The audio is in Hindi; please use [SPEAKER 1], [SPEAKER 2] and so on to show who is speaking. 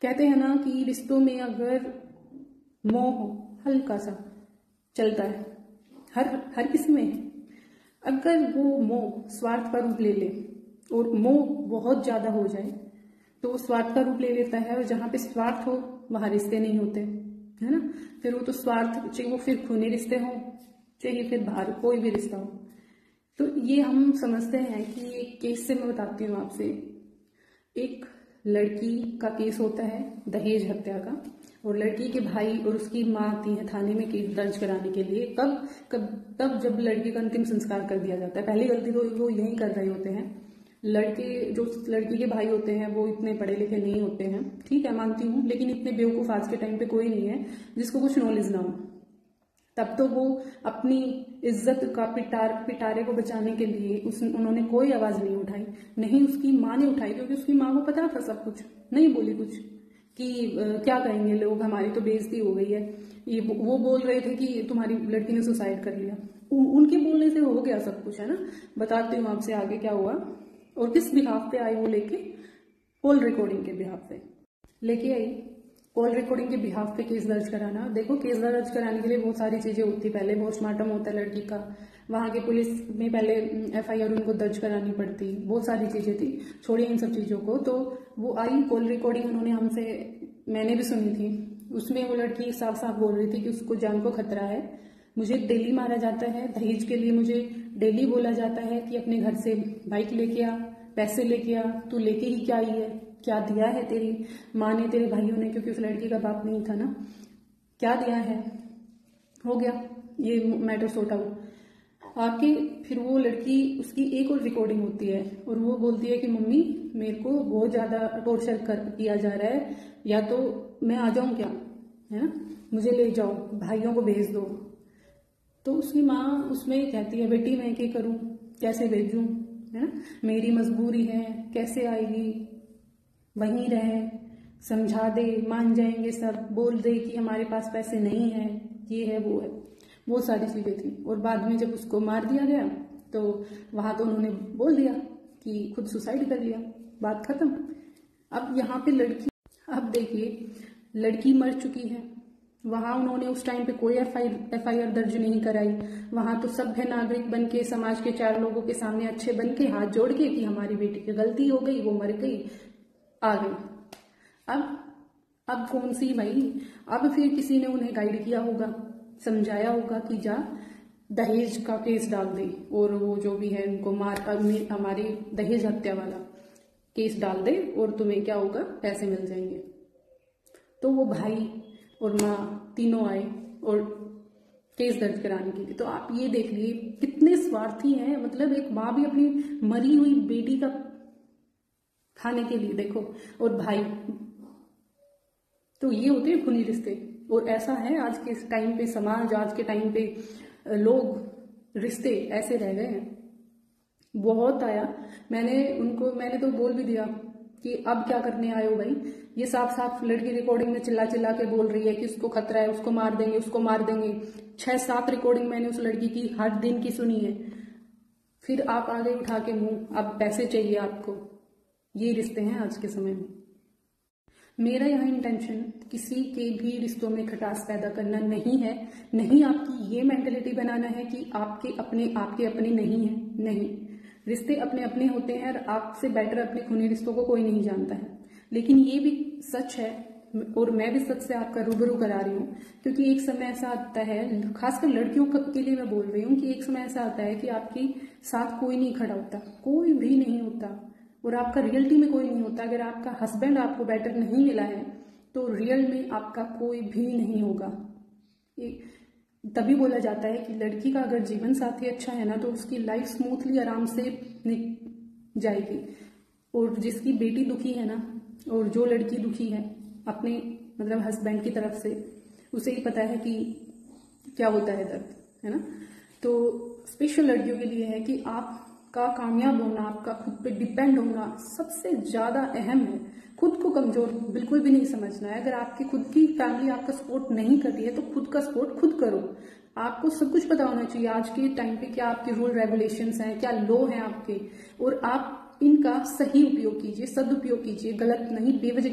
[SPEAKER 1] कहते हैं ना कि रिश्तों में अगर मोह हल्का सा चलता है, हर किसी में, अगर वो मोह स्वार्थ का रूप ले ले और मोह बहुत ज्यादा हो जाए तो वो स्वार्थ का रूप ले लेता है। और जहां पे स्वार्थ हो वहां रिश्ते नहीं होते, है ना। फिर वो तो स्वार्थ, चाहे वो फिर खूनी रिश्ते हो, चाहे फिर बाहर कोई भी रिश्ता हो। तो ये हम समझते हैं कि एक केस से मैं बताती हूँ आपसे। एक लड़की का केस होता है दहेज हत्या का, और लड़की के भाई और उसकी माँ आती है थाने में केस दर्ज कराने के लिए। तब जब लड़की का अंतिम संस्कार कर दिया जाता है। पहली गलती तो वो यही कर रहे होते हैं। लड़की के भाई होते हैं वो इतने पढ़े लिखे नहीं होते हैं, ठीक है मानती हूँ, लेकिन इतने बेवकूफ आज के टाइम पे कोई नहीं है जिसको कुछ नॉलेज ना हो। तब तो वो अपनी इज्जत का पिटारे को बचाने के लिए उन्होंने कोई आवाज नहीं उठाई। नहीं उसकी माँ ने उठाई, क्योंकि उसकी माँ को पता था सब कुछ, नहीं बोली कुछ कि क्या कहेंगे लोग, हमारी तो बेइज्जती हो गई है। ये वो बोल रहे थे कि तुम्हारी लड़की ने सुसाइड कर लिया। उनके बोलने से हो गया सब कुछ, है ना। बताती हूँ आपसे आगे क्या हुआ और किस बिहाफ पे आई वो लेके। कॉल रिकॉर्डिंग के बिहाफ पे लेके आई। कॉल रिकॉर्डिंग के बिहाफ पे केस दर्ज कराना। देखो केस दर्ज कराने के लिए बहुत सारी चीजें होती, पहले पोस्टमार्टम होता है लड़की का, वहां के पुलिस में पहले FIR उनको दर्ज करानी पड़ती, बहुत सारी चीजें थी। छोड़िए इन सब चीजों को। तो वो आई कॉल रिकॉर्डिंग, उन्होंने हमसे, मैंने भी सुनी थी। उसमें वो लड़की साफ साफ बोल रही थी कि उसको जान को खतरा है, मुझे डेली मारा जाता है, दहेज के लिए मुझे डेली बोला जाता है कि अपने घर से बाइक लेके आ, पैसे लेके आ, तू लेके ही क्या आई है, क्या दिया है तेरी माँ ने, तेरे भाइयों ने, क्योंकि उस लड़की का बाप नहीं था ना, क्या दिया है। हो गया ये मैटर सॉर्ट आउट आके। फिर वो लड़की, उसकी एक और रिकॉर्डिंग होती है और वो बोलती है कि मम्मी मेरे को बहुत ज्यादा टॉर्चर किया जा रहा है, या तो मैं आ जाऊं क्या, है ना, मुझे ले जाओ, भाइयों को भेज दो। तो उसकी माँ उसमें कहती है बेटी मैं क्या करूं, कैसे भेजूं, है ना, मेरी मजबूरी है, कैसे आएगी, वहीं रहे, समझा दे, मान जाएंगे सब, बोल दे कि हमारे पास पैसे नहीं है, ये है वो है, वो सारी चीजें थी। और बाद में जब उसको मार दिया गया तो वहां तो उन्होंने बोल दिया कि खुद सुसाइड कर लिया, बात खत्म। अब यहाँ पे लड़की, अब देखिए लड़की मर चुकी है, वहां उन्होंने उस टाइम पे कोई FIR दर्ज नहीं कराई। वहां तो सभ्य नागरिक बन के, समाज के 4 लोगों के सामने अच्छे बन के, हाथ जोड़ के कि हमारी बेटी की गलती हो गई, वो मर गई, आ गई। अब कौन सी भाई, अब फिर किसी ने उन्हें गाइड किया होगा, समझाया होगा कि जा दहेज का केस डाल दे, और वो जो भी है उनको हमारी दहेज हत्या वाला केस डाल दे और तुम्हें क्या होगा, पैसे मिल जाएंगे। तो वो भाई और माँ तीनों आए और केस दर्ज कराने के लिए। तो आप ये देख लिए कितने स्वार्थी हैं, मतलब एक माँ भी अपनी मरी हुई बेटी का खाने के लिए, देखो, और भाई। तो ये होते हैं खूनी रिश्ते। और ऐसा है आज के टाइम पे समाज, आज के टाइम पे लोग, रिश्ते ऐसे रह गए हैं। बहुत आया, मैंने तो बोल भी दिया कि अब क्या करने आए हो भाई। ये साफ साफ लड़की रिकॉर्डिंग में चिल्ला चिल्ला के बोल रही है कि उसको खतरा है, उसको मार देंगे, उसको मार देंगे। 6-7 रिकॉर्डिंग मैंने उस लड़की की हर दिन की सुनी है। फिर आप आगे उठा के मुंह, अब पैसे चाहिए आपको। ये रिश्ते हैं आज के समय में। मेरा यहाँ इंटेंशन किसी के भी रिश्तों में खटास पैदा करना नहीं है, नहीं आपकी ये मेंटेलिटी बनाना है कि आपके अपने नहीं है। नहीं, रिश्ते अपने अपने होते हैं और आपसे बेटर अपने खूनी रिश्तों को कोई नहीं जानता है। लेकिन ये भी सच है, और मैं भी सच से आपका रूबरू करा रही हूँ, क्योंकि एक समय ऐसा आता है, खासकर लड़कियों के लिए मैं बोल रही हूँ, कि एक समय ऐसा आता है कि आपके साथ कोई नहीं खड़ा होता, कोई भी नहीं होता, और आपका रियलिटी में कोई नहीं होता। अगर आपका हस्बैंड आपको बेटर नहीं मिला है तो रियल में आपका कोई भी नहीं होगा। तभी बोला जाता है कि लड़की का अगर जीवन साथी अच्छा है ना तो उसकी लाइफ स्मूथली आराम से जाएगी। और जिसकी बेटी दुखी है ना, और जो लड़की दुखी है अपने मतलब हस्बैंड की तरफ से, उसे ही पता है कि क्या होता है दर्द, है ना। तो स्पेशल लड़कियों के लिए है कि आपका कामयाब होना, आपका खुद पे डिपेंड होना सबसे ज्यादा अहम है। खुद को कमजोर बिल्कुल भी नहीं समझना है। अगर आपकी खुद की फैमिली आपका सपोर्ट नहीं कर रही है तो खुद का सपोर्ट खुद करो। आपको सब कुछ पता होना चाहिए आज के टाइम पे, क्या आपके रूल रेगुलेशंस हैं, क्या लॉ हैं आपके, और आप इनका सही उपयोग कीजिए, सदुपयोग कीजिए, गलत नहीं, बेवजह